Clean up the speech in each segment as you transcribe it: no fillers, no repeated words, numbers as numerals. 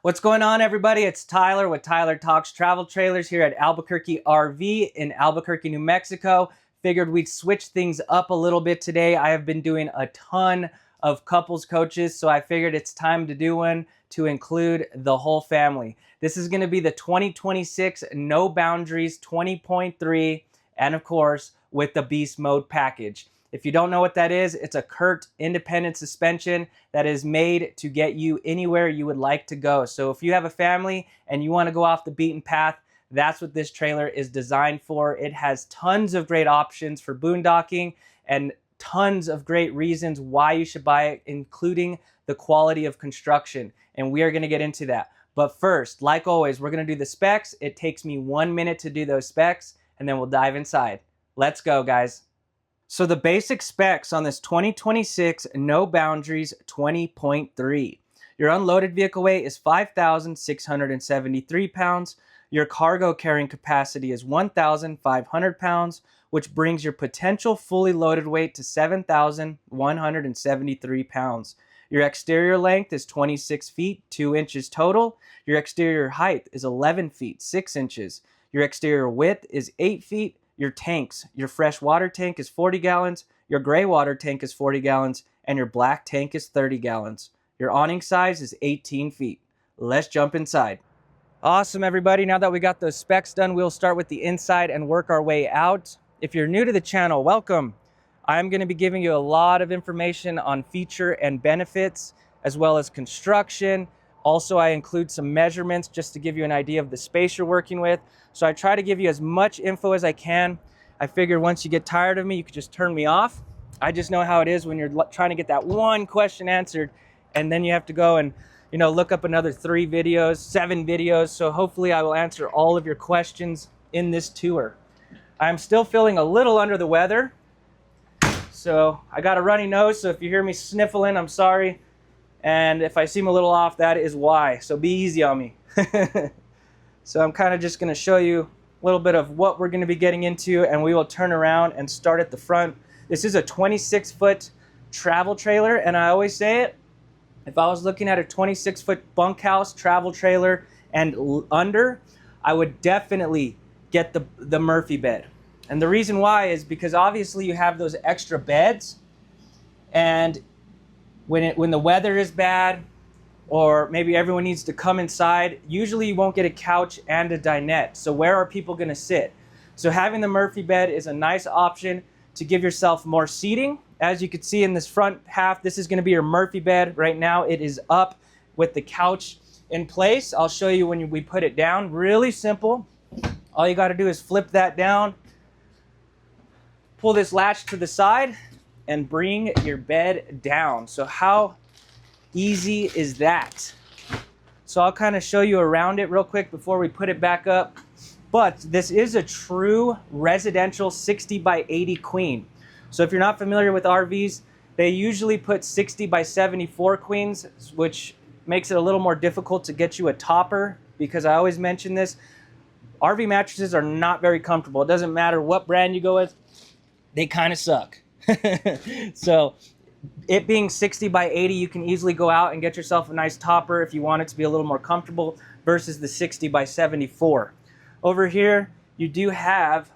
What's going on, everybody? It's Tyler with Tyler Talks Travel Trailers here at Albuquerque RV in Albuquerque, New Mexico. Figured we'd switch things up a little bit today. I have been doing a ton of couples coaches, so I figured it's time to do one to include the whole family. This is going to be the 2026 No Boundaries 20.3, and of course, with the Beast Mode package. If you don't know what that is, it's a CURT independent suspension that is made to get you anywhere you would like to go. So if you have a family and you want to go off the beaten path, that's what this trailer is designed for. It has tons of great options for boondocking and tons of great reasons why you should buy it, including the quality of construction. And we are going to get into that. But first, like always, we're going to do the specs. It takes me 1 minute to do those specs, and then we'll dive inside. Let's go, guys. So the basic specs on this 2026 No Boundaries 20.3. Your unloaded vehicle weight is 5,673 pounds. Your cargo carrying capacity is 1,500 pounds, which brings your potential fully loaded weight to 7,173 pounds. Your exterior length is 26 feet, 2 inches total. Your exterior height is 11 feet, 6 inches. Your exterior width is 8 feet. Your tanks, your fresh water tank is 40 gallons, your gray water tank is 40 gallons, and your black tank is 30 gallons. Your awning size is 18 feet. Let's jump inside. Awesome, everybody. Now that we got those specs done, we'll start with the inside and work our way out. If you're new to the channel, welcome. I'm going to be giving you a lot of information on feature and benefits, as well as construction. Also, I include some measurements just to give you an idea of the space you're working with. So I try to give you as much info as I can. I figure once you get tired of me, you could just turn me off. I just know how it is when you're trying to get that one question answered, and then you have to go and look up another 3 videos, 7 videos. So hopefully I will answer all of your questions in this tour. I'm still feeling a little under the weather. So I got a runny nose, so if you hear me sniffling, I'm sorry. And if I seem a little off, that is why. So be easy on me. So I'm kind of just going to show you a little bit of what we're going to be getting into, and we will turn around and start at the front. This is a 26-foot travel trailer, and I always say it, if I was looking at a 26-foot bunkhouse travel trailer and under, I would definitely get the Murphy bed. And the reason why is because obviously you have those extra beds, and when the weather is bad, or maybe everyone needs to come inside, usually you won't get a couch and a dinette. So where are people going to sit? So having the Murphy bed is a nice option to give yourself more seating. As you can see in this front half, this is going to be your Murphy bed. Right now it is up with the couch in place. I'll show you when we put it down. Really simple. All you got to do is flip that down, pull this latch to the side, and bring your bed down. So how easy is that? So I'll kind of show you around it real quick before we put it back up. But this is a true residential 60 by 80 queen. So if you're not familiar with RVs, they usually put 60 by 74 queens, which makes it a little more difficult to get you a topper, because I always mention this, RV mattresses are not very comfortable. It doesn't matter what brand you go with, they kind of suck. So it being 60 by 80, you can easily go out and get yourself a nice topper if you want it to be a little more comfortable versus the 60 by 74. Over here, you do have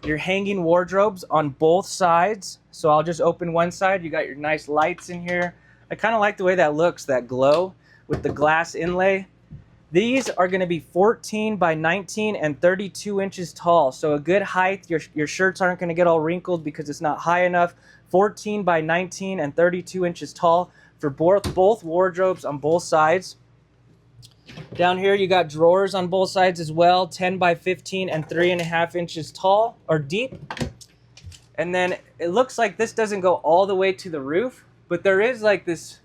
your hanging wardrobes on both sides. So I'll just open one side. You got your nice lights in here. I kind of like the way that looks, that glow with the glass inlay. These are going to be 14 by 19 and 32 inches tall. So a good height. Your shirts aren't going to get all wrinkled because it's not high enough. 14 by 19 and 32 inches tall for both wardrobes on both sides. Down here you got drawers on both sides as well, 10 by 15 and 3.5 inches tall or deep. And then it looks like this doesn't go all the way to the roof, but there is like this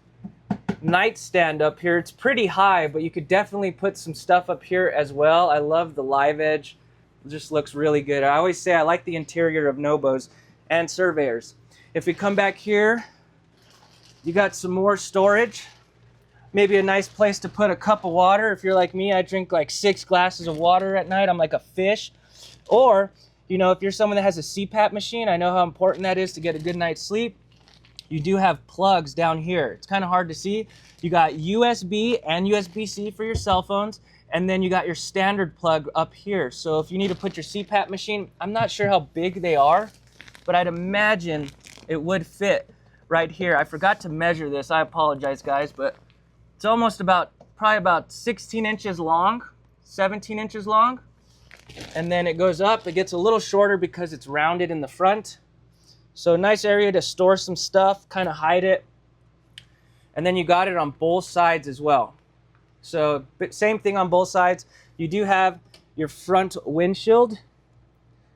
nightstand up here. It's pretty high, but you could definitely put some stuff up here as well. I love the live edge. It just looks really good. I always say I like the interior of Nobos and Surveyors. If we come back here, you got some more storage. Maybe a nice place to put a cup of water. If you're like me, I drink like 6 glasses of water at night. I'm like a fish. Or, if you're someone that has a CPAP machine, I know how important that is to get a good night's sleep. you do have plugs down here. It's kind of hard to see. You got USB and USB-C for your cell phones, and then you got your standard plug up here. So if you need to put your CPAP machine, I'm not sure how big they are, but I'd imagine it would fit right here. I forgot to measure this. I apologize, guys, but it's almost probably about 16 inches long, 17 inches long. And then it goes up. It gets a little shorter because it's rounded in the front. So nice area to store some stuff, kind of hide it. And then you got it on both sides as well. So same thing on both sides. You do have your front windshield.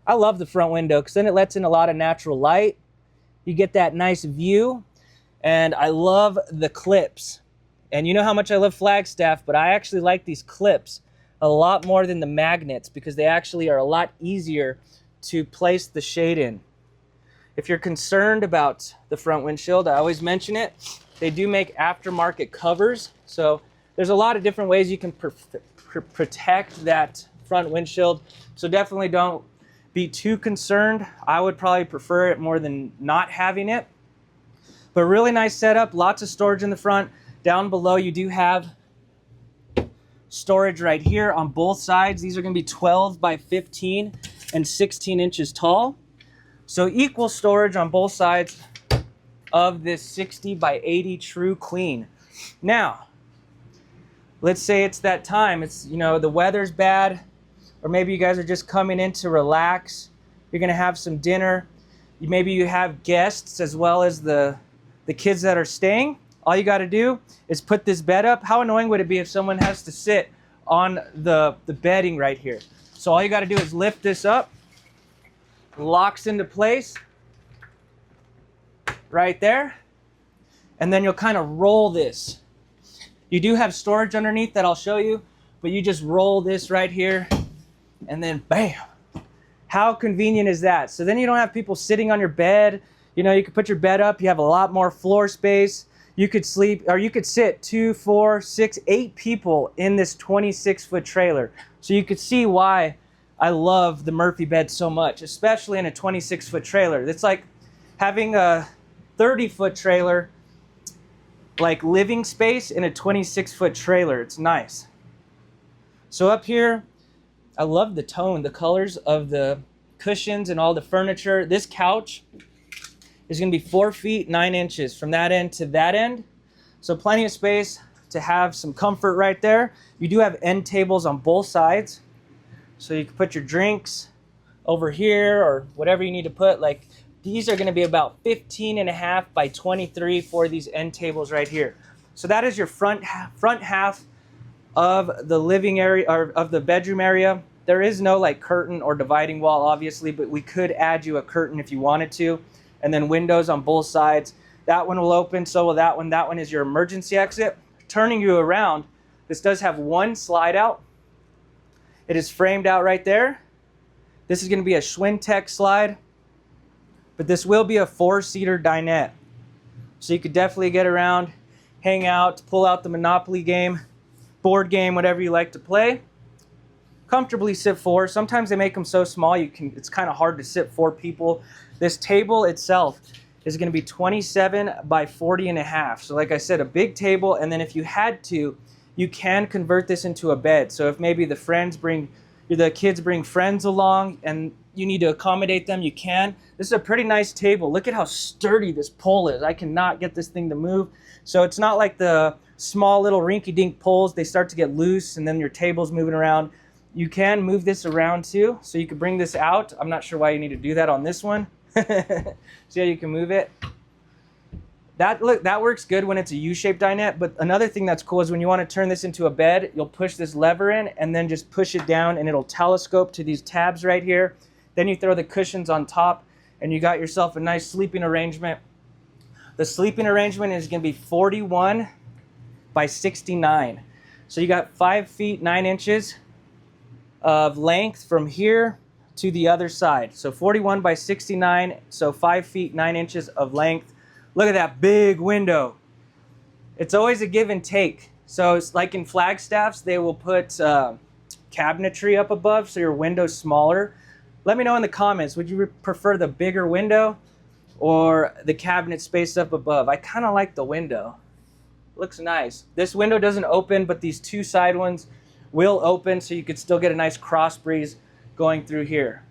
I love the front window because then it lets in a lot of natural light. You get that nice view. And I love the clips. And you know how much I love Flagstaff, but I actually like these clips a lot more than the magnets because they actually are a lot easier to place the shade in. If you're concerned about the front windshield, I always mention it. They do make aftermarket covers. So there's a lot of different ways you can protect that front windshield. So definitely don't be too concerned. I would probably prefer it more than not having it. But really nice setup, lots of storage in the front. Down below you do have storage right here on both sides. These are going to be 12 by 15 and 16 inches tall. So equal storage on both sides of this 60 by 80 True Queen. Now, let's say it's that time. It's, you know, the weather's bad, or maybe you guys are just coming in to relax. You're going to have some dinner. Maybe you have guests as well as the kids that are staying. All you got to do is put this bed up. How annoying would it be if someone has to sit on the bedding right here? So all you got to do is lift this up. Locks into place right there, and then you'll kind of roll this. You do have storage underneath that I'll show you, but you just roll this right here and then bam. How convenient is that? So then you don't have people sitting on your bed. You know, you can put your bed up, you have a lot more floor space. You could sleep, or you could sit 2, 4, 6, 8 people in this 26-foot trailer. So you could see why I love the Murphy bed so much, especially in a 26-foot trailer. It's like having a 30-foot trailer, like living space in a 26-foot trailer. It's nice. So up here, I love the tone, the colors of the cushions and all the furniture. This couch is going to be 4 feet 9 inches from that end to that end. So plenty of space to have some comfort right there. You do have end tables on both sides. So you can put your drinks over here or whatever you need to put. Like these are going to be about 15.5 by 23 for these end tables right here. So that is your front half of the living area, or of the bedroom area. There is no like curtain or dividing wall obviously, but we could add you a curtain if you wanted to. And then windows on both sides. That one will open, so will that one. That one is your emergency exit. Turning you around, this does have one slide out. It is framed out right there. This is going to be a Schwintek slide, but this will be a 4-seater dinette. So you could definitely get around, hang out, pull out the Monopoly game, board game, whatever you like to play. Comfortably sit 4. Sometimes they make them so small it's kind of hard to sit 4 people. This table itself is going to be 27 by 40.5. So like I said, a big table, and then if you had to, you can convert this into a bed. So if maybe the kids bring friends along and you need to accommodate them, you can. This is a pretty nice table. Look at how sturdy this pole is. I cannot get this thing to move. So it's not like the small little rinky-dink poles. They start to get loose and then your table's moving around. You can move this around too. So you could bring this out. I'm not sure why you need to do that on this one. See how you can move it? That works good when it's a U-shaped dinette, but another thing that's cool is when you want to turn this into a bed, you'll push this lever in and then just push it down and it'll telescope to these tabs right here. Then you throw the cushions on top and you got yourself a nice sleeping arrangement. The sleeping arrangement is going to be 41 by 69. So you got 5 feet 9 inches of length from here to the other side. So 41 by 69, so 5 feet 9 inches of length. Look at that big window. It's always a give and take. So it's like in Flagstaffs, they will put cabinetry up above so your window's smaller. Let me know in the comments, would you prefer the bigger window or the cabinet space up above. I kind of like the window. Looks nice. This window doesn't open, but these two side ones will open, so you could still get a nice cross breeze going through here.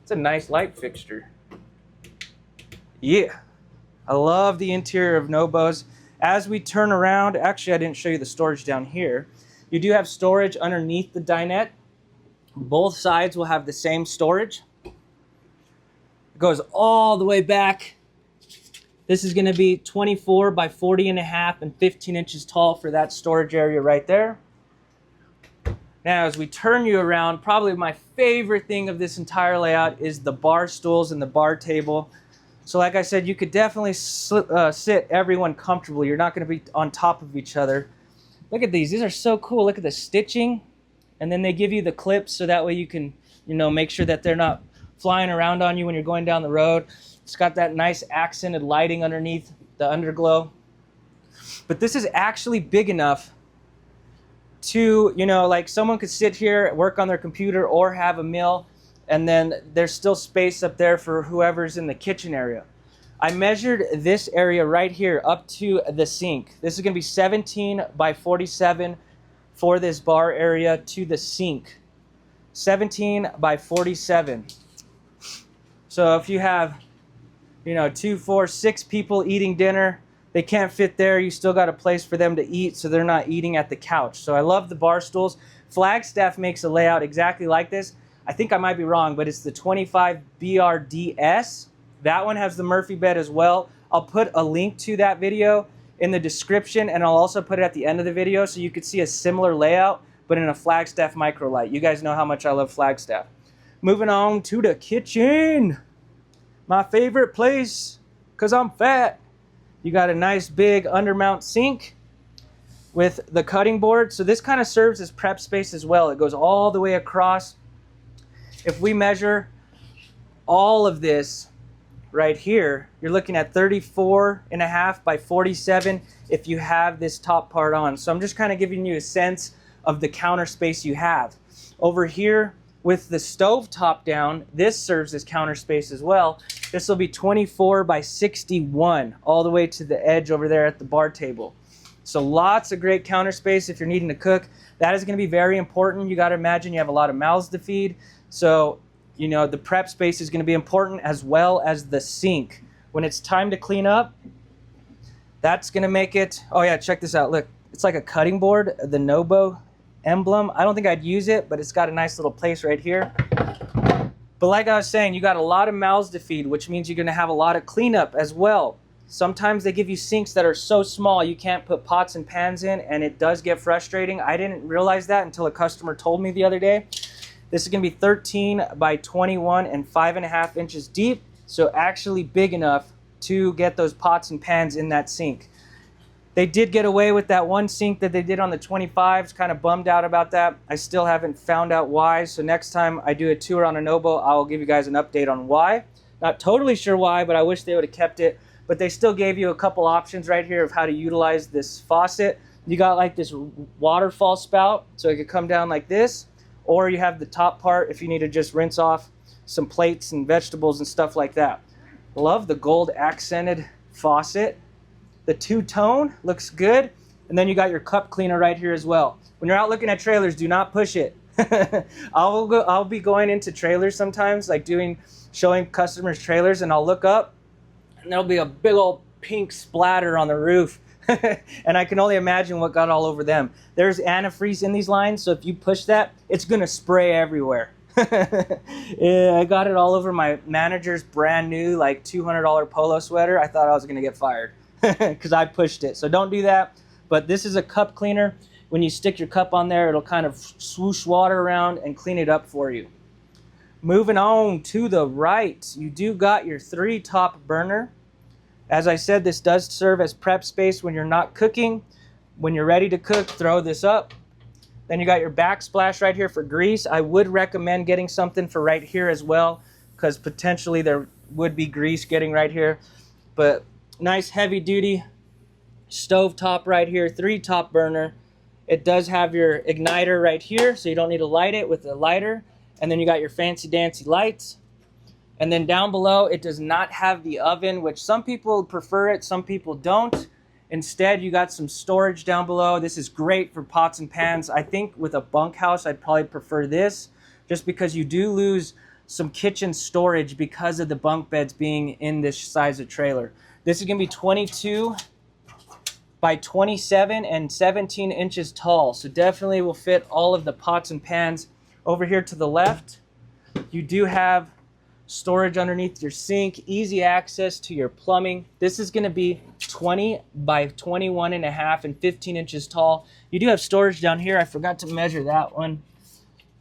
It's a nice light fixture. Yeah, I love the interior of Nobos. As we turn around, actually I didn't show you the storage down here. You do have storage underneath the dinette. Both sides will have the same storage. It goes all the way back. This is going to be 24 by 40 and a half and 15 inches tall for that storage area right there. Now, as we turn you around, probably my favorite thing of this entire layout is the bar stools and the bar table. So like I said, you could definitely sit everyone comfortably. You're not going to be on top of each other. Look at these. These are so cool. Look at the stitching. And then they give you the clips so that way you can, make sure that they're not flying around on you when you're going down the road. It's got that nice accented lighting underneath the underglow. But this is actually big enough to, like someone could sit here, work on their computer or have a meal, and then there's still space up there for whoever's in the kitchen area. I measured this area right here up to the sink. This is going to be 17 by 47 for this bar area to the sink. 17 by 47. So if you have 2, 4, 6 people eating dinner, they can't fit there. You still got a place for them to eat so they're not eating at the couch. So I love the bar stools. Flagstaff makes a layout exactly like this. I think I might be wrong, but it's the 25 BRDS. That one has the Murphy bed as well. I'll put a link to that video in the description, and I'll also put it at the end of the video so you could see a similar layout, but in a Flagstaff microlight. You guys know how much I love Flagstaff. Moving on to the kitchen. My favorite place, because I'm fat. You got a nice big undermount sink with the cutting board. So this kind of serves as prep space as well. It goes all the way across. If we measure all of this right here, you're looking at 34 and a half by 47 if you have this top part on. So I'm just kind of giving you a sense of the counter space you have. Over here with the stove top down, this serves as counter space as well. This will be 24 by 61 all the way to the edge over there at the bar table. So lots of great counter space if you're needing to cook. That is going to be very important. You got to imagine you have a lot of mouths to feed. So, the prep space is going to be important, as well as the sink. When it's time to clean up, that's going to make it... Oh yeah, check this out. Look, it's like a cutting board, the Nobo emblem. I don't think I'd use it, but it's got a nice little place right here. But like I was saying, you got a lot of mouths to feed, which means you're going to have a lot of cleanup as well. Sometimes they give you sinks that are so small you can't put pots and pans in, and it does get frustrating. I didn't realize that until a customer told me the other day. This is going to be 13 by 21 and 5.5 inches deep, so actually big enough to get those pots and pans in that sink. They did get away with that one sink that they did on the 25s. Kind of bummed out about that. I still haven't found out why, so next time I do a tour on a Nobo, I'll give you guys an update on why. Not totally sure why, but I wish they would have kept it. But they still gave you a couple options right here of how to utilize this faucet. You got like this waterfall spout, so it could come down like this. Or you have the top part if you need to just rinse off some plates and vegetables and stuff like that. Love the gold accented faucet. The two-tone looks good. And then you got your cup cleaner right here as well. When you're out looking at trailers, do not push it. I'll be going into trailers sometimes, like showing customers trailers, and I'll look up and there'll be a big old pink splatter on the roof. And I can only imagine what got all over them. There's antifreeze in these lines, so if you push that, it's gonna spray everywhere. Yeah, I got it all over my manager's brand new like $200 polo sweater. I thought I was gonna get fired because I pushed it. So don't do that. But this is a cup cleaner. When you stick your cup on there, it'll kind of swoosh water around and clean it up for you. Moving on to the right, you do got your 3-top burner. As I said, this does serve as prep space when you're not cooking. When you're ready to cook, throw this up. Then you got your backsplash right here for grease. I would recommend getting something for right here as well, because potentially there would be grease getting right here. But nice heavy duty stove top right here, 3-top burner. It does have your igniter right here, so you don't need to light it with a lighter. And then you got your fancy dancy lights. And then down below, it does not have the oven, which some people prefer it, some people don't. Instead, you got some storage down below. This is great for pots and pans. I think with a bunkhouse, I'd probably prefer this, just because you do lose some kitchen storage because of the bunk beds being in this size of trailer. This is gonna be 22 by 27 and 17 inches tall. So definitely will fit all of the pots and pans. Over here to the left, you do have storage underneath your sink, easy access to your plumbing. This is gonna be 20 by 21 and a half and 15 inches tall. You do have storage down here. I forgot to measure that one.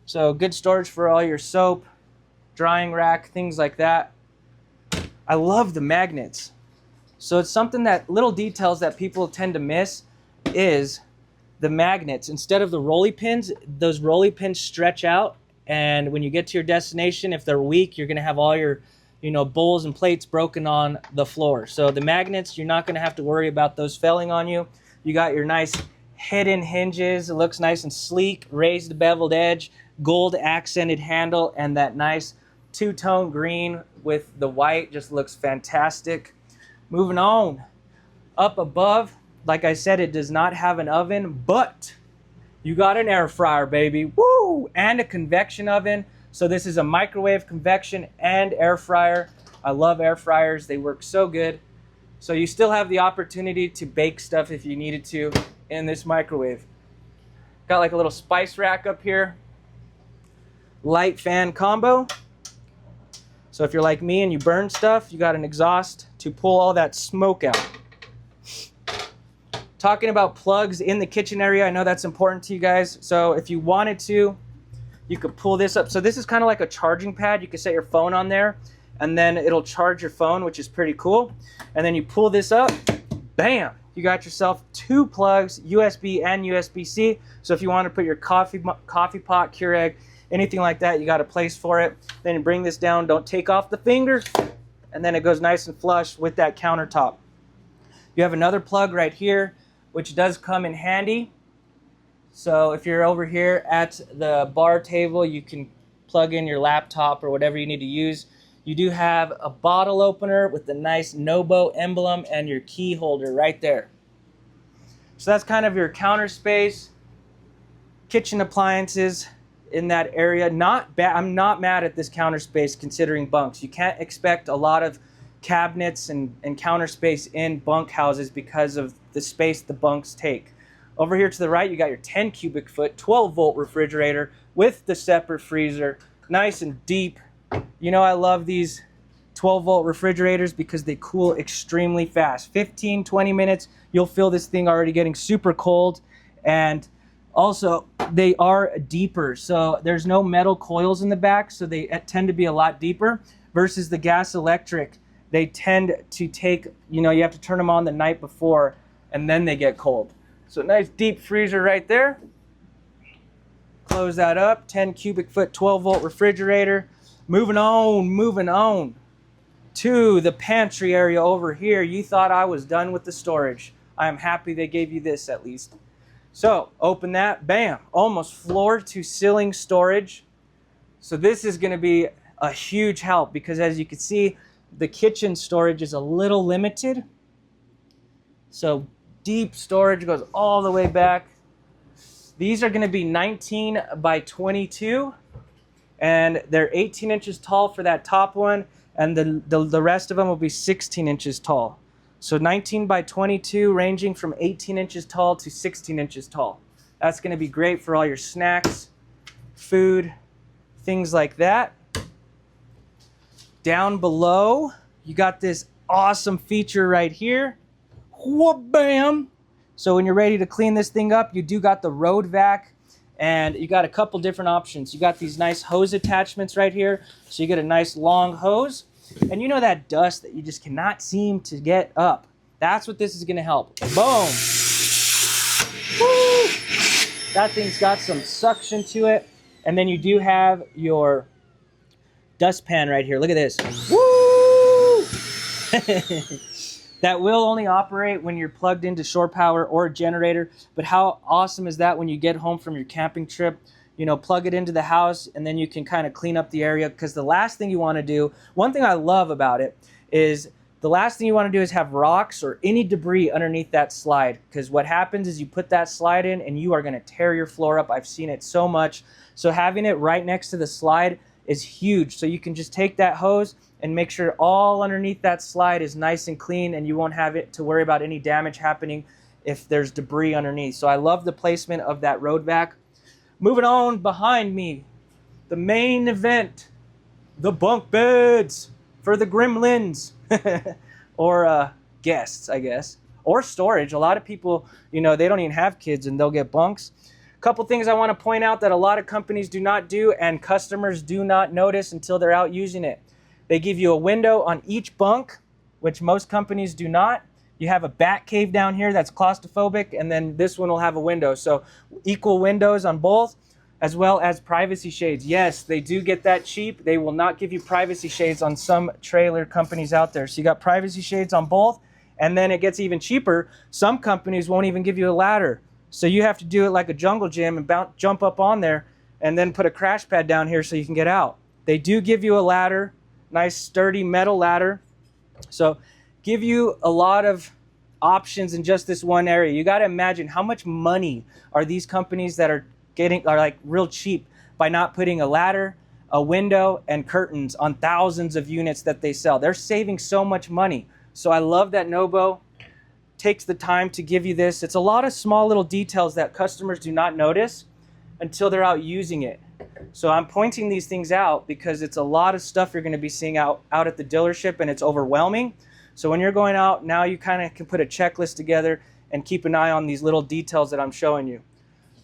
So good storage for all your soap, drying rack, things like that. I love the magnets. So it's something that, little details that people tend to miss is the magnets. Instead of the rolly pins, those rolly pins stretch out. And when you get to your destination, if they're weak, you're gonna have all your, bowls and plates broken on the floor. So the magnets, you're not gonna have to worry about those failing on you. You got your nice hidden hinges. It looks nice and sleek, raised beveled edge, gold accented handle, and that nice two-tone green with the white just looks fantastic. Moving on, up above, like I said, it does not have an oven, but you got an air fryer, baby. Woo! And a convection oven. So this is a microwave, convection, and air fryer. I love air fryers. They work so good. So you still have the opportunity to bake stuff if you needed to in this microwave. Got like a little spice rack up here. Light fan combo. So if you're like me and you burn stuff, you got an exhaust to pull all that smoke out. Talking about plugs in the kitchen area, I know that's important to you guys. So if you wanted to, you could pull this up. So this is kind of like a charging pad. You can set your phone on there and then it'll charge your phone, which is pretty cool. And then you pull this up, bam, you got yourself 2 plugs, USB and USB-C. So if you want to put your coffee pot, Keurig, anything like that, you got a place for it. Then you bring this down, don't take off the finger, and then it goes nice and flush with that countertop. You have another plug right here, which does come in handy. So if you're over here at the bar table, you can plug in your laptop or whatever you need to use. You do have a bottle opener with the nice Nobo emblem and your key holder right there. So that's kind of your counter space, kitchen appliances in that area. Not bad. I'm not mad at this counter space considering bunks. You can't expect a lot of cabinets and counter space in bunk houses because of the space the bunks take. Over here to the right, you got your 10 cubic foot, 12 volt refrigerator with the separate freezer, nice and deep. I love these 12 volt refrigerators because they cool extremely fast. 15, 20 minutes, you'll feel this thing already getting super cold. And also, they are deeper. So there's no metal coils in the back, so they tend to be a lot deeper versus the gas electric. They tend to take, you have to turn them on the night before and then they get cold. So nice deep freezer right there. Close that up, 10 cubic foot, 12 volt refrigerator. Moving on to the pantry area over here. You thought I was done with the storage. I am happy they gave you this at least. So open that, bam, almost floor to ceiling storage. So this is gonna be a huge help because as you can see, the kitchen storage is a little limited. So deep storage goes all the way back. These are gonna be 19 by 22 and they're 18 inches tall for that top one and the rest of them will be 16 inches tall. So 19 by 22 ranging from 18 inches tall to 16 inches tall. That's gonna be great for all your snacks, food, things like that. Down below, you got this awesome feature right here. Whoop, bam. So when you're ready to clean this thing up, you do got the road vac and you got a couple different options. You got these nice hose attachments right here. So you get a nice long hose. And you know that dust that you just cannot seem to get up. That's what this is gonna help. Boom. Woo! That thing's got some suction to it. And then you do have your dustpan right here. Look at this. Woo! That will only operate when you're plugged into shore power or a generator. But how awesome is that when you get home from your camping trip? you know, plug it into the house, and then you can kind of clean up the area. Because the last thing you want to do, one thing I love about it is the last thing you want to do is have rocks or any debris underneath that slide. Because what happens is you put that slide in and you are going to tear your floor up. I've seen it so much. So having it right next to the slide is huge. So you can just take that hose and make sure all underneath that slide is nice and clean, and you won't have it to worry about any damage happening if there's debris underneath. So I love the placement of that road vac. Moving on behind me, the main event, the bunk beds for the gremlins or guests, I guess, or storage. A lot of people, you know, they don't even have kids and they'll get bunks. A couple things I want to point out that a lot of companies do not do and customers do not notice until they're out using it. They give you a window on each bunk, which most companies do not. You have a bat cave down here that's claustrophobic, and then this one will have a window. So equal windows on both, as well as privacy shades. Yes, they do get that cheap. They will not give you privacy shades on some trailer companies out there. So you got privacy shades on both, and then it gets even cheaper. Some companies won't even give you a ladder. So you have to do it like a jungle gym and jump up on there and then put a crash pad down here so you can get out. They do give you a ladder, nice sturdy metal ladder. So give you a lot of options in just this one area. You got to imagine how much money are these companies that are like real cheap by not putting a ladder, a window, and curtains on thousands of units that they sell. They're saving so much money. So I love that Nobo takes the time to give you this. It's a lot of small little details that customers do not notice until they're out using it. So I'm pointing these things out because it's a lot of stuff you're going to be seeing out at the dealership, and it's overwhelming. So when you're going out, now you kind of can put a checklist together and keep an eye on these little details that I'm showing you.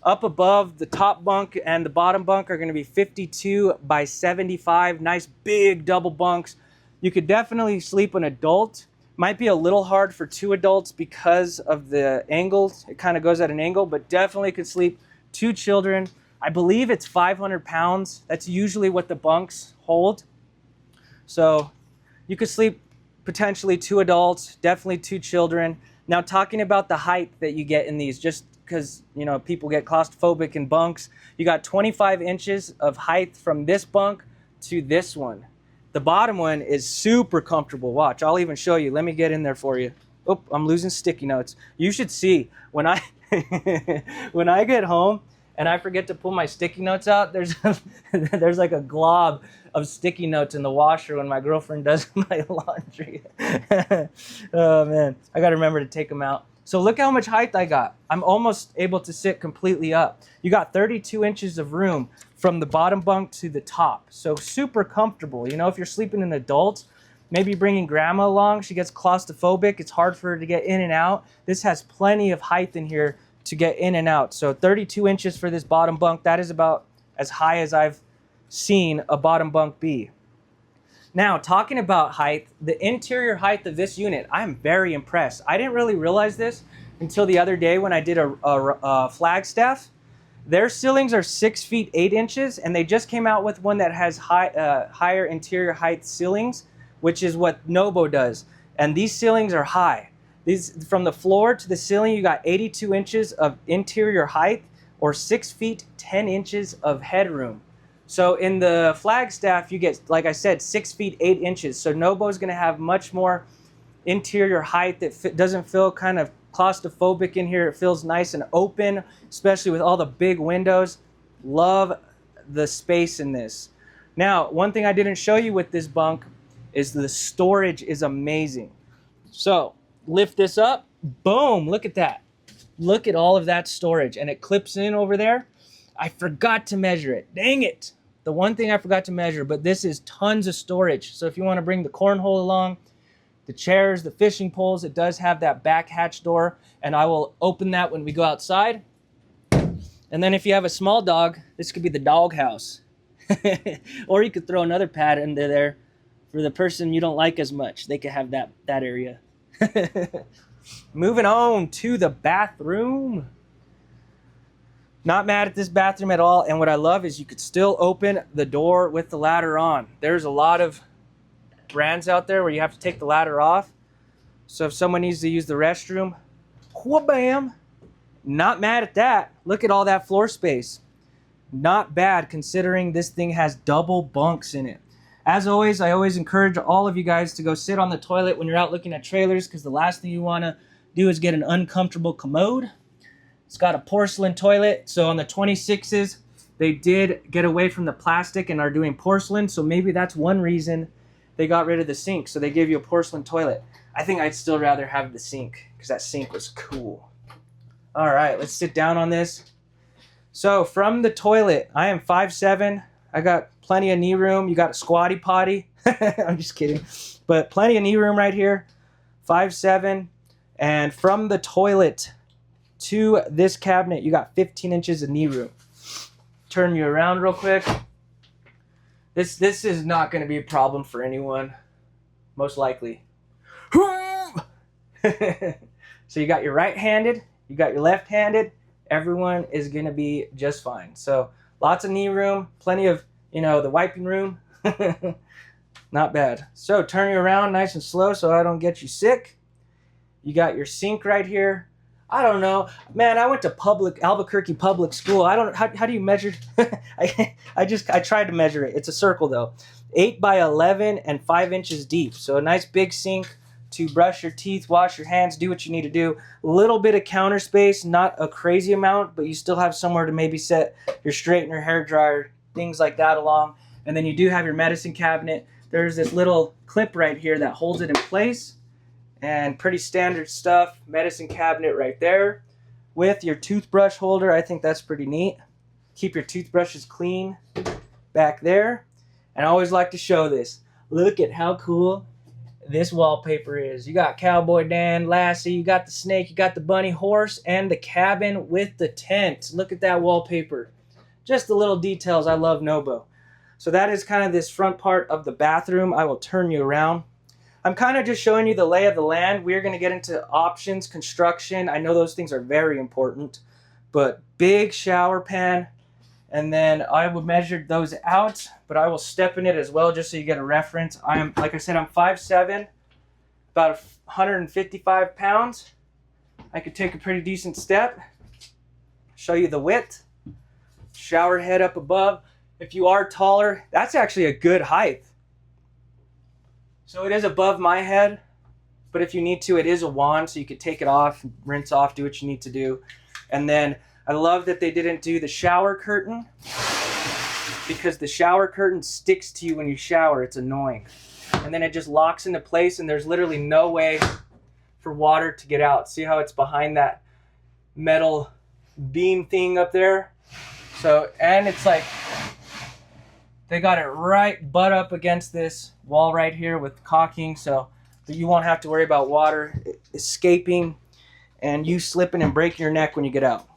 Up above, the top bunk and the bottom bunk are going to be 52 by 75, nice big double bunks. You could definitely sleep an adult. Might be a little hard for 2 adults because of the angles. It kind of goes at an angle, but definitely could sleep 2 children. I believe it's 500 pounds. That's usually what the bunks hold. So you could sleep potentially 2 adults, definitely 2 children. Now talking about the height that you get in these, just because, you know, people get claustrophobic in bunks, you got 25 inches of height from this bunk to this one. The bottom one is super comfortable. Watch, I'll even show you. Let me get in there for you. Oh, I'm losing sticky notes. You should see when I when I get home and I forget to pull my sticky notes out, there's like a glob of sticky notes in the washer when my girlfriend does my laundry. Oh man, I gotta remember to take them out. So look how much height I got. I'm almost able to sit completely up. You got 32 inches of room from the bottom bunk to the top. So super comfortable. You know, if you're sleeping in adults, maybe bringing grandma along, she gets claustrophobic. It's hard for her to get in and out. This has plenty of height in here to get in and out. So 32 inches for this bottom bunk. That is about as high as I've seen a bottom bunk be. Now, talking about height, the interior height of this unit, I'm very impressed. I didn't really realize this until the other day when I did a Flagstaff. Their ceilings are 6 feet 8 inches, and they just came out with one that has higher interior height ceilings, which is what Nobo does. And these ceilings are high. These, from the floor to the ceiling, you got 82 inches of interior height, or 6 feet 10 inches of headroom. So in the Flagstaff, you get, like I said, 6 feet 8 inches. So Nobo is going to have much more interior height that doesn't feel kind of claustrophobic in here. It feels nice and open, especially with all the big windows. Love the space in this. Now, one thing I didn't show you with this bunk is the storage is amazing. So lift this up. Boom, look at that. Look at all of that storage, and it clips in over there. I forgot to measure it. Dang it. The one thing I forgot to measure, but this is tons of storage. So if you want to bring the cornhole along, the chairs, the fishing poles, it does have that back hatch door, and I will open that when we go outside. And then if you have a small dog, this could be the dog house. Or you could throw another pad into there for the person you don't like as much. They could have that area. Moving on to the bathroom. Not mad at this bathroom at all, and what I love is you could still open the door with the ladder on. There's a lot of brands out there where you have to take the ladder off. So if someone needs to use the restroom, wha-bam! Not mad at that. Look at all that floor space. Not bad considering this thing has double bunks in it. As always, I always encourage all of you guys to go sit on the toilet when you're out looking at trailers, because the last thing you want to do is get an uncomfortable commode. It's got a porcelain toilet, so on the 26s, they did get away from the plastic and are doing porcelain, so maybe that's one reason they got rid of the sink, so they gave you a porcelain toilet. I think I'd still rather have the sink, because that sink was cool. All right, let's sit down on this. So from the toilet, I am 5'7". I got plenty of knee room. You got a squatty potty. I'm just kidding. But plenty of knee room right here. 5'7". And from the toilet to this cabinet, you got 15 inches of knee room. Turn you around real quick. This is not going to be a problem for anyone. Most likely. So you got your right-handed. You got your left-handed. Everyone is going to be just fine. So lots of knee room, plenty of, the wiping room. Not bad. So turn you around nice and slow so I don't get you sick. You got your sink right here. I don't know. Man, I went to Albuquerque public school. I don't how do you measure? I tried to measure it. It's a circle though. 8 by 11 and 5 inches deep. So a nice big sink to brush your teeth, wash your hands, do what you need to do. A little bit of counter space, not a crazy amount, but you still have somewhere to maybe set your straightener, hair dryer, things like that along. And then you do have your medicine cabinet. There's this little clip right here that holds it in place. And pretty standard stuff. Medicine cabinet right there with your toothbrush holder. I think that's pretty neat. Keep your toothbrushes clean back there. And I always like to show this. Look at how cool this wallpaper is. You got Cowboy Dan, Lassie, you got the snake, you got the bunny horse, and the cabin with the tent. Look at that wallpaper. Just the little details. I love Nobo. So that is kind of this front part of the bathroom. I will turn you around. I'm kind of just showing you the lay of the land. We're going to get into options, construction. I know those things are very important. But big shower pan. And then I would measure those out, but I will step in it as well just so you get a reference. Like I said, I'm 5'7", about 155 pounds. I could take a pretty decent step. Show you the width. Shower head up above. If you are taller, that's actually a good height. So it is above my head, but if you need to, it is a wand, so you could take it off, rinse off, do what you need to do. And then I love that they didn't do the shower curtain, because the shower curtain sticks to you when you shower. It's annoying. And then it just locks into place, and there's literally no way for water to get out. See how it's behind that metal beam thing up there? So, and it's like, they got it right butt up against this wall right here with caulking, so that you won't have to worry about water escaping and you slipping and breaking your neck when you get out.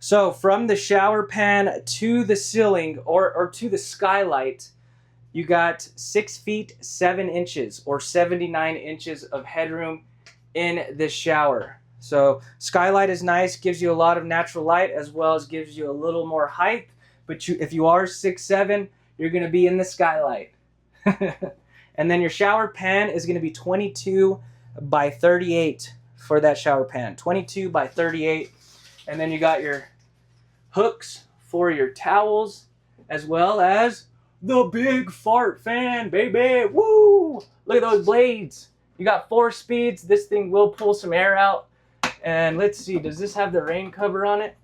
So from the shower pan to the ceiling or to the skylight, you got 6 feet 7 inches or 79 inches of headroom in this shower. So skylight is nice, gives you a lot of natural light as well as gives you a little more height. But if you are 6'7", you're going to be in the skylight. And then your shower pan is going to be 22 by 38 for that shower pan. 22 by 38. And then you got your hooks for your towels as well as the big fart fan, baby. Woo! Look at those blades. You got 4 speeds. This thing will pull some air out. And let's see, does this have the rain cover on it?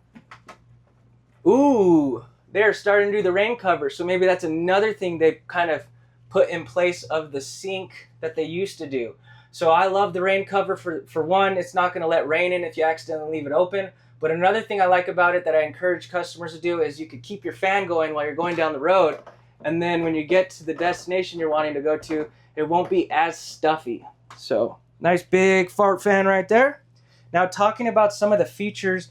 Ooh, they're starting to do the rain cover. So maybe that's another thing they've kind of put in place of the sink that they used to do. So I love the rain cover for one. It's not going to let rain in if you accidentally leave it open. But another thing I like about it that I encourage customers to do is you could keep your fan going while you're going down the road. And then when you get to the destination you're wanting to go to, it won't be as stuffy. So nice big fart fan right there. Now talking about some of the features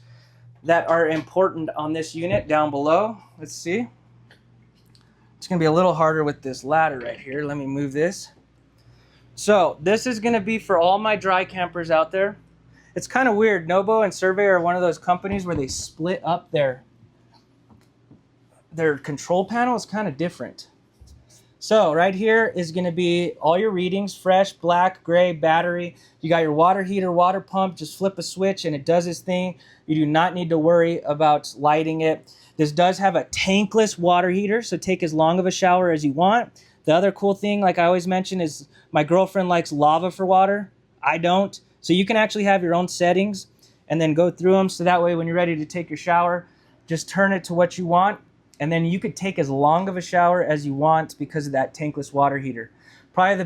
that are important on this unit down below. Let's see. It's going to be a little harder with this ladder right here. Let me move this. So this is going to be for all my dry campers out there. It's kind of weird. Nobo and Survey are one of those companies where they split up their control panel. Is kind of different. So right here is going to be all your readings: fresh, black, gray, battery. You got your water heater, water pump. Just flip a switch and it does its thing. You do not need to worry about lighting it. This does have a tankless water heater, so take as long of a shower as you want. The other cool thing, like I always mention, is my girlfriend likes lava for water. I don't. So you can actually have your own settings and then go through them, so that way when you're ready to take your shower, just turn it to what you want. And then you could take as long of a shower as you want because of that tankless water heater. Probably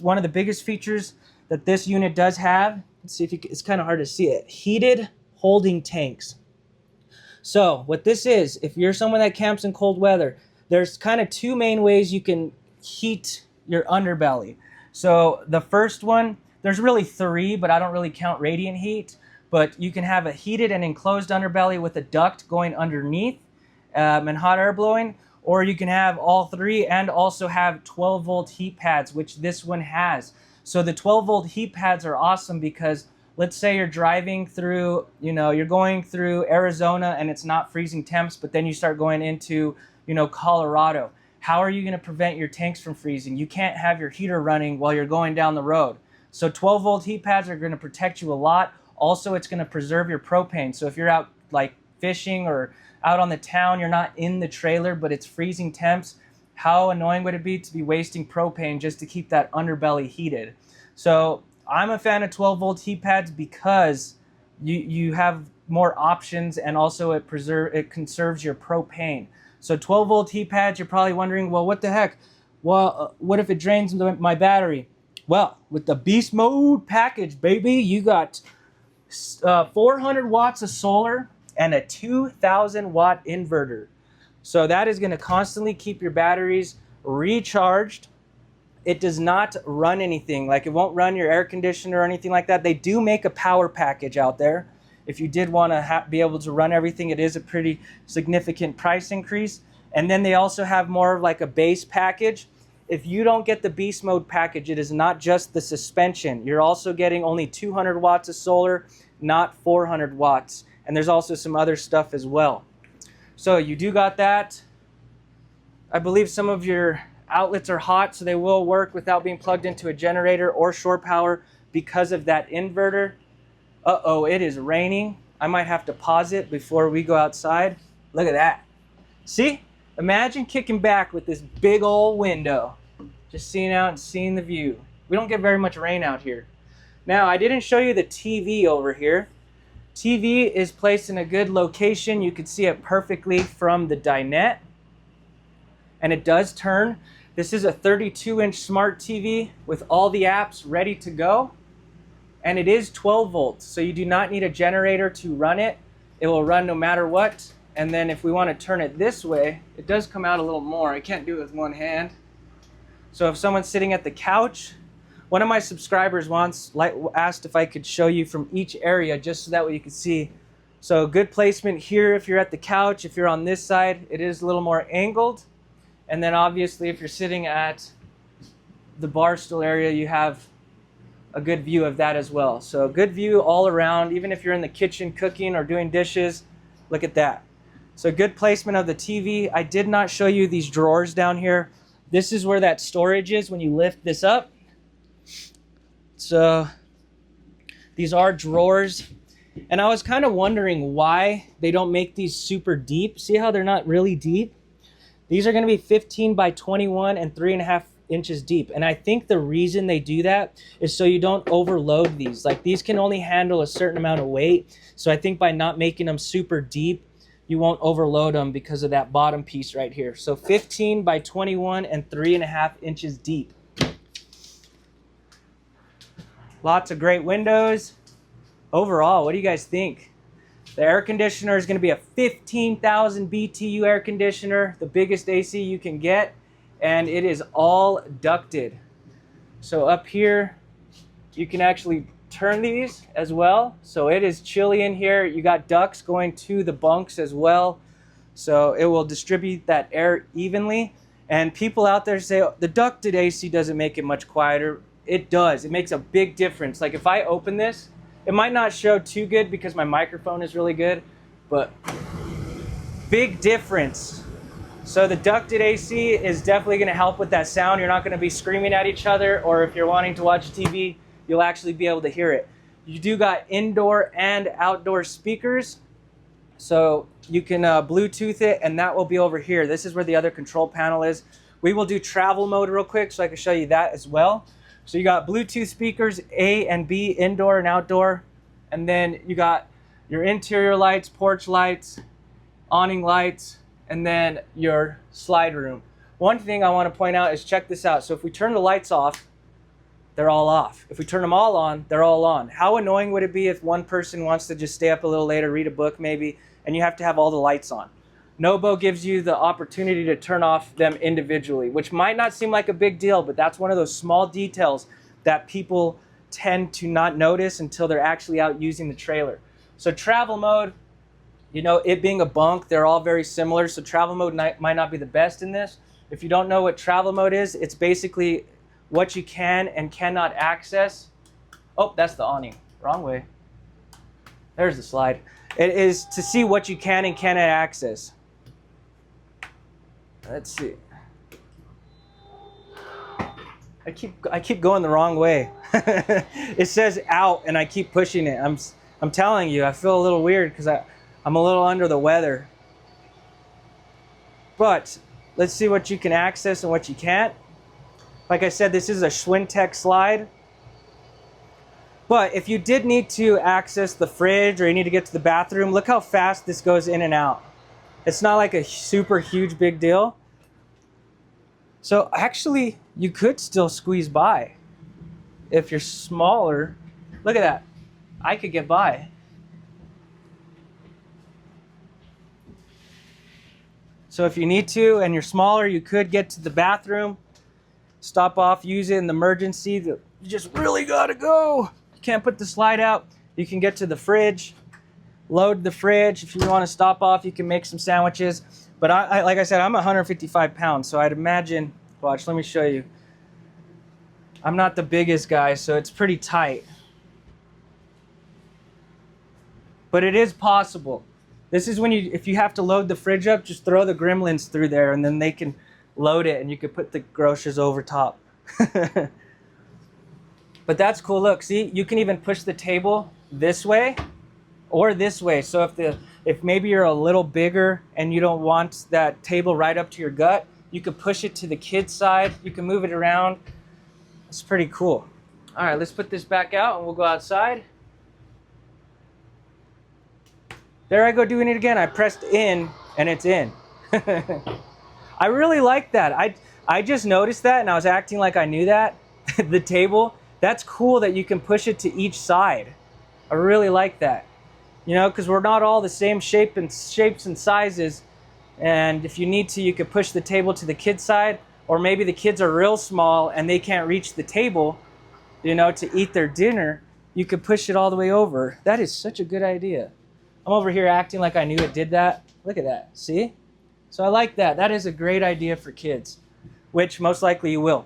one of the biggest features that this unit does have, let's see if you can, it's kind of hard to see it, heated holding tanks. So what this is, if you're someone that camps in cold weather, there's kind of two main ways you can heat your underbelly. So the first one, there's really three, but I don't really count radiant heat, but you can have a heated and enclosed underbelly with a duct going underneath, and hot air blowing, or you can have all three and also have 12-volt heat pads, which this one has. So the 12-volt heat pads are awesome because let's say you're driving through, you're going through Arizona and it's not freezing temps, but then you start going into, Colorado. How are you going to prevent your tanks from freezing? You can't have your heater running while you're going down the road. So 12-volt heat pads are going to protect you a lot. Also, it's going to preserve your propane. So if you're out like fishing or out on the town, you're not in the trailer, but it's freezing temps, how annoying would it be to be wasting propane just to keep that underbelly heated? So I'm a fan of 12-volt heat pads because you have more options, and also it conserves your propane. So 12-volt heat pads, you're probably wondering, well, what the heck? Well, what if it drains my battery? Well, with the beast mode package, baby, you got 400 watts of solar and a 2,000 watt inverter. So that is going to constantly keep your batteries recharged. It does not run anything, like it won't run your air conditioner or anything like that. They do make a power package out there. If you did want to be able to run everything, it is a pretty significant price increase. And then they also have more of like a base package. If you don't get the beast mode package, it is not just the suspension. You're also getting only 200 watts of solar, not 400 watts. And there's also some other stuff as well. So you do got that. I believe some of your outlets are hot, so they will work without being plugged into a generator or shore power because of that inverter. Uh-oh, it is raining. I might have to pause it before we go outside. Look at that. See? Imagine kicking back with this big old window, just seeing out and seeing the view. We don't get very much rain out here. Now, I didn't show you the TV over here. TV is placed in a good location. You can see it perfectly from the dinette. And it does turn. This is a 32-inch smart TV with all the apps ready to go. And it is 12 volts, so you do not need a generator to run it. It will run no matter what. And then if we want to turn it this way, it does come out a little more. I can't do it with one hand. So if someone's sitting at the couch, one of my subscribers once asked if I could show you from each area just so that way you could see. So good placement here if you're at the couch. If you're on this side, it is a little more angled. And then obviously if you're sitting at the bar stool area, you have a good view of that as well. So a good view all around, even if you're in the kitchen cooking or doing dishes, look at that. So good placement of the TV. I did not show you these drawers down here. This is where that storage is when you lift this up. So these are drawers. And I was kind of wondering why they don't make these super deep. See how they're not really deep? These are going to be 15 by 21 and 3.5 inches deep. And I think the reason they do that is so you don't overload these. Like these can only handle a certain amount of weight. So I think by not making them super deep, you won't overload them because of that bottom piece right here. So 15 by 21 and 3.5 inches deep. Lots of great windows. Overall, what do you guys think? The air conditioner is going to be a 15,000 BTU air conditioner, the biggest AC you can get, and it is all ducted. So up here, you can actually turn these as well. So it is chilly in here. You got ducts going to the bunks as well. So it will distribute that air evenly. And people out there say, oh, the ducted AC doesn't make it much quieter. It does. It makes a big difference. Like if I open this, it might not show too good because my microphone is really good, but big difference. So the ducted AC is definitely going to help with that sound. You're not going to be screaming at each other, or if you're wanting to watch TV, you'll actually be able to hear it. You do got indoor and outdoor speakers, so you can Bluetooth it, and that will be over here. This is where the other control panel is. We will do travel mode real quick so I can show you that as well. So you got Bluetooth speakers, A and B, indoor and outdoor, and then you got your interior lights, porch lights, awning lights, and then your slide room. One thing I want to point out is check this out. So if we turn the lights off, they're all off. If we turn them all on, they're all on. How annoying would it be if one person wants to just stay up a little later, read a book maybe, and you have to have all the lights on? Nobo gives you the opportunity to turn off them individually, which might not seem like a big deal, but that's one of those small details that people tend to not notice until they're actually out using the trailer. So travel mode, you know, it being a bunk, they're all very similar, so travel mode might not be the best in this. If you don't know what travel mode is, it's basically what you can and cannot access. Oh, that's the awning. Wrong way. There's the slide. It is to see what you can and cannot access. Let's see. I keep going the wrong way. It says out and I keep pushing it. I'm telling you, I feel a little weird because I'm a little under the weather. But let's see what you can access and what you can't. Like I said, this is a Schwintek slide. But if you did need to access the fridge or you need to get to the bathroom, look how fast this goes in and out. It's not like a super huge big deal. So actually, you could still squeeze by. If you're smaller, look at that. I could get by. So if you need to and you're smaller, you could get to the bathroom, stop off, use it in the emergency. You just really gotta go. You can't put the slide out. You can get to the fridge, load the fridge. If you want to stop off, you can make some sandwiches. But like I said, I'm 155 pounds, so I'd imagine, watch, let me show you. I'm not the biggest guy, so it's pretty tight. But it is possible. This is when if you have to load the fridge up, just throw the gremlins through there and then they can load it and you can put the groceries over top. But that's cool. Look, see, you can even push the table this way or this way. So if maybe you're a little bigger and you don't want that table right up to your gut, you could push it to the kids' side. You can move it around. It's pretty cool. All right, let's put this back out and we'll go outside. There I go doing it again. I pressed in and it's in. I really like that. I just noticed that and I was acting like I knew that. The table, that's cool that you can push it to each side. I really like that. You know, because we're not all the same shapes and sizes. And if you need to, you could push the table to the kids' side, or maybe the kids are real small and they can't reach the table, you know, to eat their dinner. You could push it all the way over. That is such a good idea. I'm over here acting like I knew it did that. Look at that, see? So I like that. That is a great idea for kids, which most likely you will.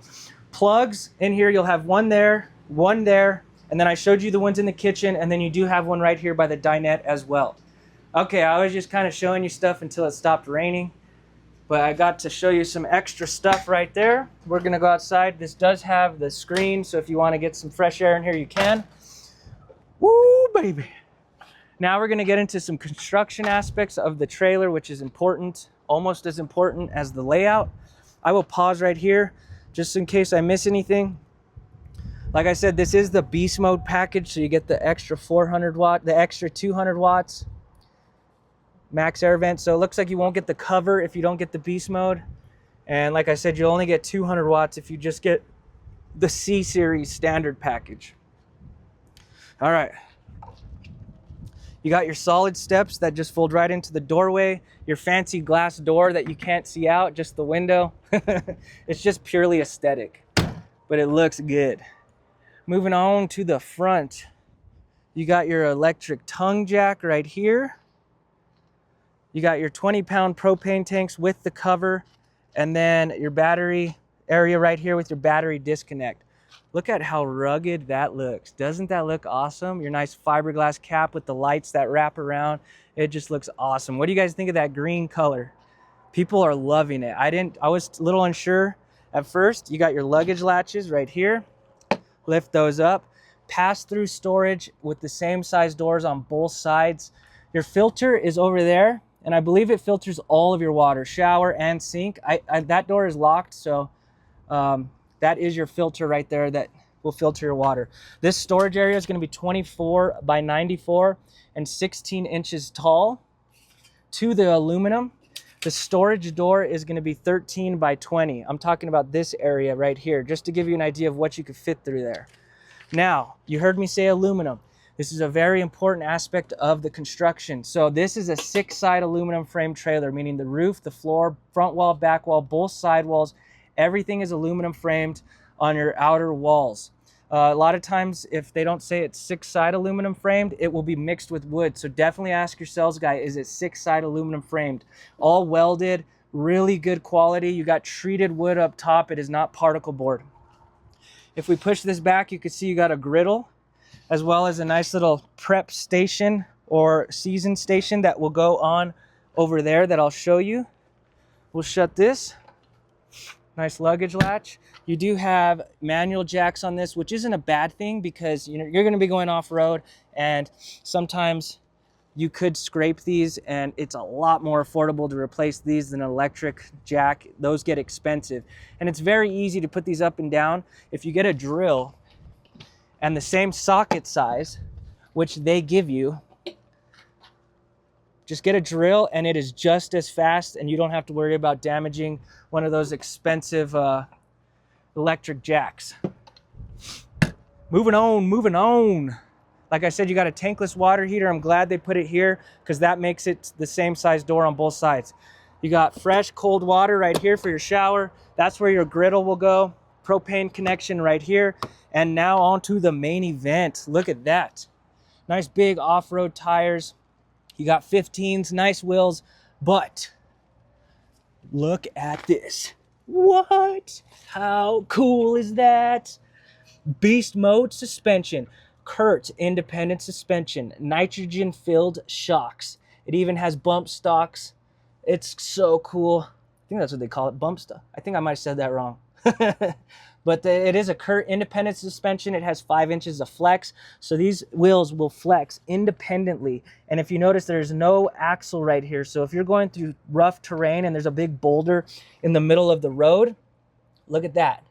Plugs in here, you'll have one there, and then I showed you the ones in the kitchen, and then you do have one right here by the dinette as well. Okay, I was just kind of showing you stuff until it stopped raining, but I got to show you some extra stuff right there. We're gonna go outside. This does have the screen, so if you wanna get some fresh air in here, you can. Woo, baby. Now we're gonna get into some construction aspects of the trailer, which is important, almost as important as the layout. I will pause right here, just in case I miss anything. Like I said, this is the beast mode package, so you get the extra 400 watt, the extra 200 watts, max air vent. So it looks like you won't get the cover if you don't get the beast mode. And like I said, you'll only get 200 watts if you just get the C series standard package. All right. You got your solid steps that just fold right into the doorway, your fancy glass door that you can't see out, just the window. It's just purely aesthetic, but it looks good. Moving on to the front, you got your electric tongue jack right here. You got your 20-pound propane tanks with the cover, and then your battery area right here with your battery disconnect. Look at how rugged that looks. Doesn't that look awesome? Your nice fiberglass cap with the lights that wrap around. It just looks awesome. What do you guys think of that green color? People are loving it. I was a little unsure at first. You got your luggage latches right here. Lift those up. Pass through storage with the same size doors on both sides. Your filter is over there, and I believe it filters all of your water, shower and sink. That door is locked, so that is your filter right there that will filter your water. This storage area is going to be 24 by 94 and 16 inches tall to the aluminum. The storage door is going to be 13 by 20. I'm talking about this area right here, just to give you an idea of what you could fit through there. Now, you heard me say aluminum. This is a very important aspect of the construction. So this is a 6-side aluminum frame trailer, meaning the roof, the floor, front wall, back wall, both side walls, everything is aluminum framed on your outer walls. A lot of times, if they don't say it's 6-side aluminum framed, it will be mixed with wood. So definitely ask your sales guy, is it 6-side aluminum framed? All welded, really good quality. You got treated wood up top. It is not particle board. If we push this back, you can see you got a griddle, as well as a nice little prep station or season station that will go on over there that I'll show you. We'll shut this. Nice luggage latch. You do have manual jacks on this, which isn't a bad thing because you're going to be going off-road, and sometimes you could scrape these, and it's a lot more affordable to replace these than an electric jack. Those get expensive, and it's very easy to put these up and down. If you get a drill and the same socket size, which they give you, just get a drill and it is just as fast, and you don't have to worry about damaging one of those expensive electric jacks. Moving on. Like I said, you got a tankless water heater. I'm glad they put it here because that makes it the same size door on both sides. You got fresh cold water right here for your shower. That's where your griddle will go. Propane connection right here. And now on to the main event. Look at that. Nice big off-road tires. You got 15s, nice wheels, but look at this. What? How cool is that? Beast mode suspension, Kurt independent suspension, nitrogen filled shocks. It even has bump stocks. It's so cool. I think that's what they call it, bump stock. I think I might have said that wrong. But it is a Kurt independent suspension. It has 5 inches of flex. So these wheels will flex independently. And if you notice, there's no axle right here. So if you're going through rough terrain and there's a big boulder in the middle of the road, look at that.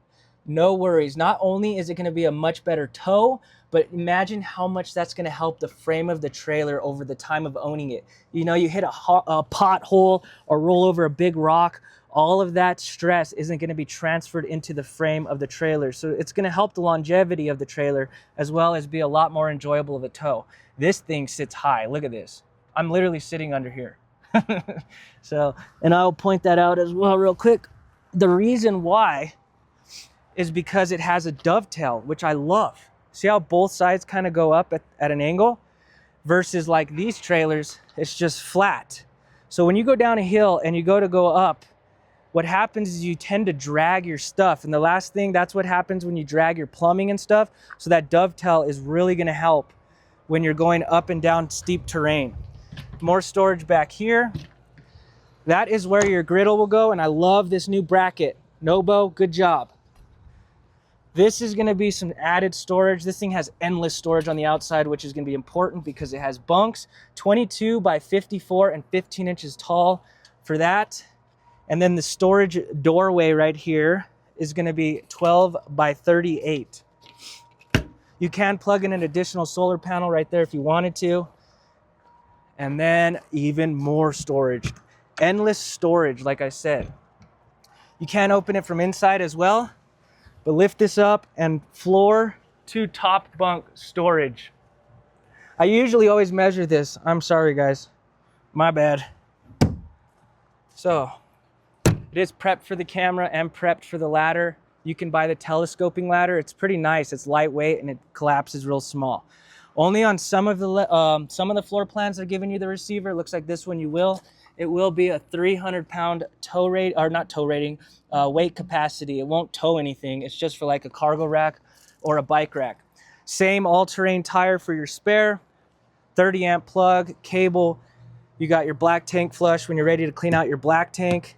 No worries. Not only is it going to be a much better tow, but imagine how much that's going to help the frame of the trailer over the time of owning it. You know, you hit a pothole or roll over a big rock, all of that stress isn't going to be transferred into the frame of the trailer. So it's going to help the longevity of the trailer as well as be a lot more enjoyable of a tow. This thing sits high. Look at this. I'm literally sitting under here. So, and I'll point that out as well real quick. The reason why is because it has a dovetail, which I love. See how both sides kind of go up at an angle versus like these trailers, it's just flat. So when you go down a hill and you go up, what happens is you tend to drag your stuff. And the last thing, that's what happens when you drag your plumbing and stuff. So that dovetail is really going to help when you're going up and down steep terrain. More storage back here. That is where your griddle will go. And I love this new bracket. Nobo, good job. This is going to be some added storage. This thing has endless storage on the outside, which is going to be important because it has bunks, 22 by 54 and 15 inches tall for that. And then the storage doorway right here is going to be 12 by 38. You can plug in an additional solar panel right there if you wanted to. And then even more storage. Endless storage, like I said. You can open it from inside as well. But lift this up and floor to top bunk storage. I usually always measure this. I'm sorry, guys. My bad. So it is prepped for the camera and prepped for the ladder. You can buy the telescoping ladder. It's pretty nice. It's lightweight and it collapses real small. Only on some of the floor plans they're giving you the receiver. It looks like this one you will. It will be a 300-pound tow rate, or not tow rating, weight capacity. It won't tow anything. It's just for like a cargo rack or a bike rack. Same all-terrain tire for your spare, 30-amp plug, cable. You got your black tank flush when you're ready to clean out your black tank.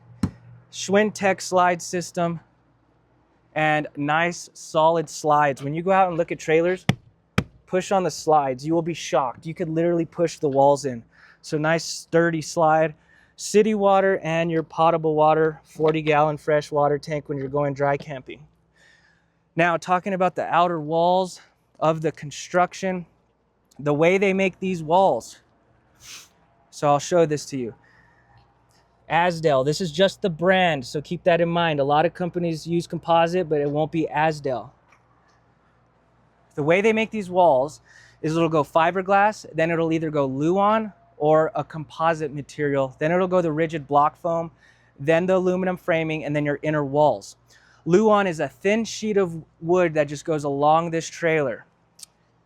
Schwinn-Tech slide system. And nice solid slides. When you go out and look at trailers, push on the slides. You will be shocked. You could literally push the walls in. So nice sturdy slide. City water and your potable water, 40-gallon fresh water tank when you're going dry camping. Now, talking about the outer walls of the construction, the way they make these walls. So I'll show this to you. Azdel, this is just the brand, so keep that in mind. A lot of companies use composite, but it won't be Azdel. The way they make these walls is it'll go fiberglass, then it'll either go Luan or a composite material, then it'll go the rigid block foam, then the aluminum framing, and then your inner walls. Luan is a thin sheet of wood that just goes along this trailer.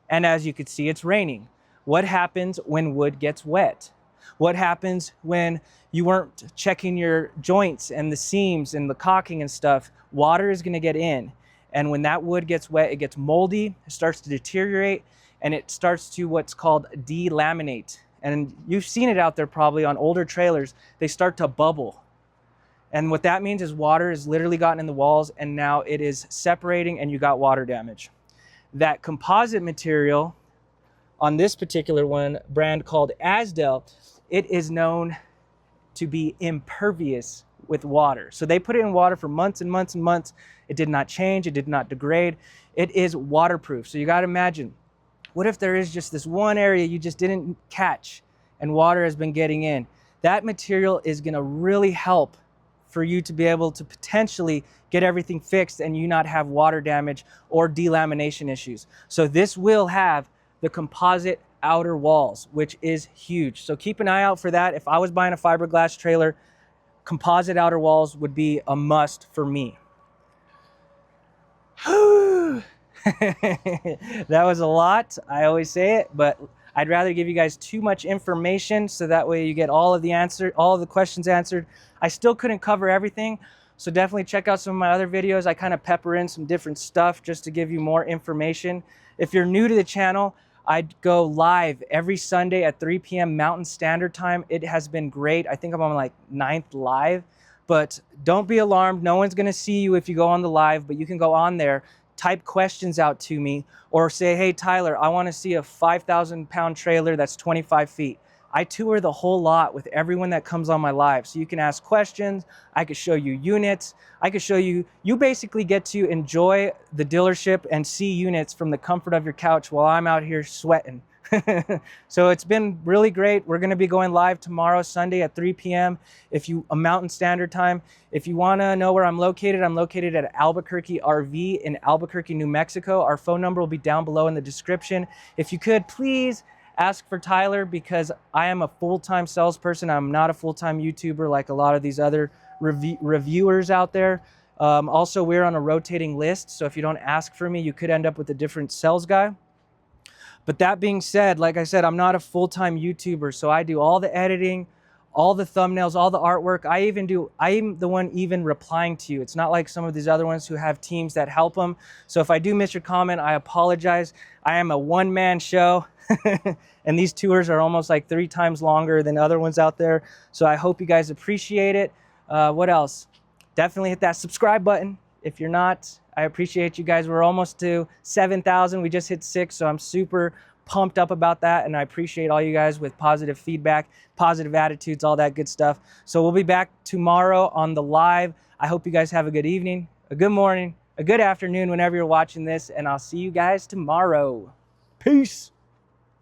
And as you can see, it's raining. What happens when wood gets wet? What happens when you weren't checking your joints and the seams and the caulking and stuff? Water is gonna get in. And when that wood gets wet, it gets moldy, it starts to deteriorate, and it starts to what's called delaminate. And you've seen it out there probably on older trailers. They start to bubble. And what that means is water has literally gotten in the walls and now it is separating and you got water damage. That composite material on this particular one, brand called Azdel, it is known to be impervious with water. So they put it in water for months and months and months. It did not change, it did not degrade. It is waterproof. So you gotta imagine, what if there is just this one area you just didn't catch and water has been getting in? That material is gonna really help for you to be able to potentially get everything fixed and you not have water damage or delamination issues. So this will have the composite outer walls, which is huge. So keep an eye out for that. If I was buying a fiberglass trailer, composite outer walls would be a must for me. That was a lot. I always say it, but I'd rather give you guys too much information so that way you get all of the questions answered. I still couldn't cover everything, so definitely check out some of my other videos. I kind of pepper in some different stuff just to give you more information. If you're new to the channel, I'd go live every Sunday at 3 p.m. Mountain Standard Time. It has been great. I think I'm on like 9th live, but don't be alarmed. No one's gonna see you if you go on the live, but you can go on there, type questions out to me, or say, hey, Tyler, I wanna see a 5,000-pound trailer that's 25 feet. I tour the whole lot with everyone that comes on my live. So you can ask questions, I could show you units, I could show you, you basically get to enjoy the dealership and see units from the comfort of your couch while I'm out here sweating. So it's been really great. We're gonna be going live tomorrow, Sunday at 3 p.m. Mountain Standard Time. If you wanna know where I'm located at Albuquerque RV in Albuquerque, New Mexico. Our phone number will be down below in the description. If you could, please ask for Tyler, because I am a full-time salesperson. I'm not a full-time YouTuber like a lot of these other reviewers out there. Also, we're on a rotating list, so if you don't ask for me, you could end up with a different sales guy. But that being said, like I said, I'm not a full-time YouTuber, so I do all the editing, all the thumbnails, all the artwork. I am the one even replying to you. It's not like some of these other ones who have teams that help them. So if I do miss your comment, I apologize. I am a one-man show. And these tours are almost like 3 times longer than other ones out there. So I hope you guys appreciate it. What else? Definitely hit that subscribe button. If you're not, I appreciate you guys. We're almost to 7,000. We just hit 6, so I'm super pumped up about that. And I appreciate all you guys with positive feedback, positive attitudes, all that good stuff. So we'll be back tomorrow on the live. I hope you guys have a good evening, a good morning, a good afternoon whenever you're watching this. And I'll see you guys tomorrow. Peace.